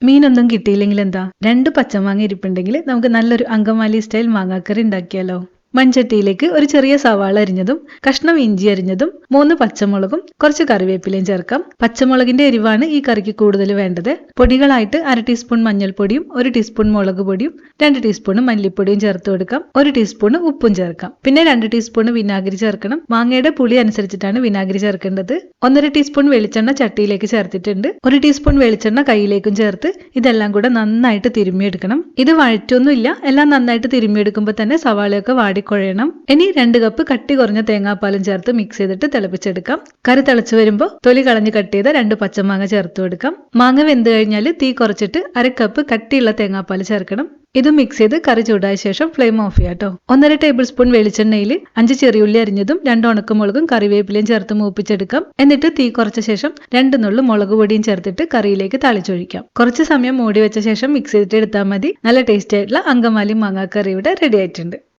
മീനൊന്നും കിട്ടിയില്ലെങ്കിൽ എന്താ, 2 പച്ചമാങ്ങ ഇരിപ്പുണ്ടെങ്കിൽ നമുക്ക് നല്ലൊരു അങ്കമാലി സ്റ്റൈൽ മാങ്ങാക്കറി ഉണ്ടാക്കിയാലോ. മൺചട്ടിയിലേക്ക് ഒരു ചെറിയ സവാള അരിഞ്ഞതും കഷ്ണം ഇഞ്ചി അരിഞ്ഞതും 3 പച്ചമുളകും കുറച്ച് കറിവേപ്പിലയും ചേർക്കാം. പച്ചമുളകിന്റെ എരിവാണ് ഈ കറിക്ക് കൂടുതൽ വേണ്ടത്. പൊടികളായിട്ട് 1/2 ടീസ്പൂൺ മഞ്ഞൾപ്പൊടിയും 1 ടീസ്പൂൺ മുളക് പൊടിയും 2 ടീസ്പൂൺ മല്ലിപ്പൊടിയും ചേർത്ത് കൊടുക്കാം. 1 ടീസ്പൂൺ ഉപ്പും ചേർക്കാം. പിന്നെ 2 ടീസ്പൂൺ വിനാഗിരി ചേർക്കണം. മാങ്ങയുടെ പുളി അനുസരിച്ചിട്ടാണ് വിനാഗിരി ചേർക്കേണ്ടത്. 1/2 ടീസ്പൂൺ വെളിച്ചെണ്ണ ചട്ടിയിലേക്ക് ചേർത്തിട്ടുണ്ട്. 1 ടീസ്പൂൺ വെളിച്ചെണ്ണ കയ്യിലേക്കും ചേർത്ത് ഇതെല്ലാം കൂടെ നന്നായിട്ട് തിരുമ്മിയെടുക്കണം. ഇത് വഴറ്റൊന്നുമില്ല, എല്ലാം നന്നായിട്ട് തിരുമ്മിയെടുക്കുമ്പോൾ തന്നെ സവാളയൊക്കെ വാടിക്കുഴയണം. ഇനി 2 കപ്പ് കട്ടി കുറഞ്ഞ തേങ്ങാപ്പാലും ചേർത്ത് മിക്സ് ചെയ്തിട്ട് തിളപ്പിച്ചെടുക്കാം. കറി തിളച്ചു വരുമ്പോൾ തൊലി കളഞ്ഞ് കട്ട് ചെയ്ത 2 പച്ചമാങ്ങ ചേർത്ത് കൊടുക്കാം. മാങ്ങ വെന്ത് കഴിഞ്ഞാൽ തീ കുറച്ചിട്ട് 1/2 കപ്പ് കട്ടിയുള്ള തേങ്ങാപ്പാൽ ചേർക്കണം. ഇത് മിക്സ് ചെയ്ത് കറി ചൂടായ ശേഷം ഫ്ലെയിം ഓഫ് ചെയ്യാം കേട്ടോ. 1.5 ടേബിൾ സ്പൂൺ വെളിച്ചെണ്ണയിൽ 5 ചെറിയുള്ളി അരിഞ്ഞതും 2 ഉണക്കമുളകും കറിവേപ്പിലയും ചേർത്ത് മൂപ്പിച്ചെടുക്കാം. എന്നിട്ട് തീ കുറച്ച ശേഷം 2 നുള്ളു മുളക് പൊടിയും ചേർത്തിട്ട് കറിയിലേക്ക് തളിച്ചൊഴിക്കാം. കുറച്ച് സമയം മൂടി വെച്ച ശേഷം മിക്സ് ചെയ്തിട്ട് എടുത്താൽ മതി. നല്ല ടേസ്റ്റി ആയിട്ടുള്ള അങ്കമാലി മാങ്ങാക്കറി ഇവിടെ റെഡി ആയിട്ടുണ്ട്.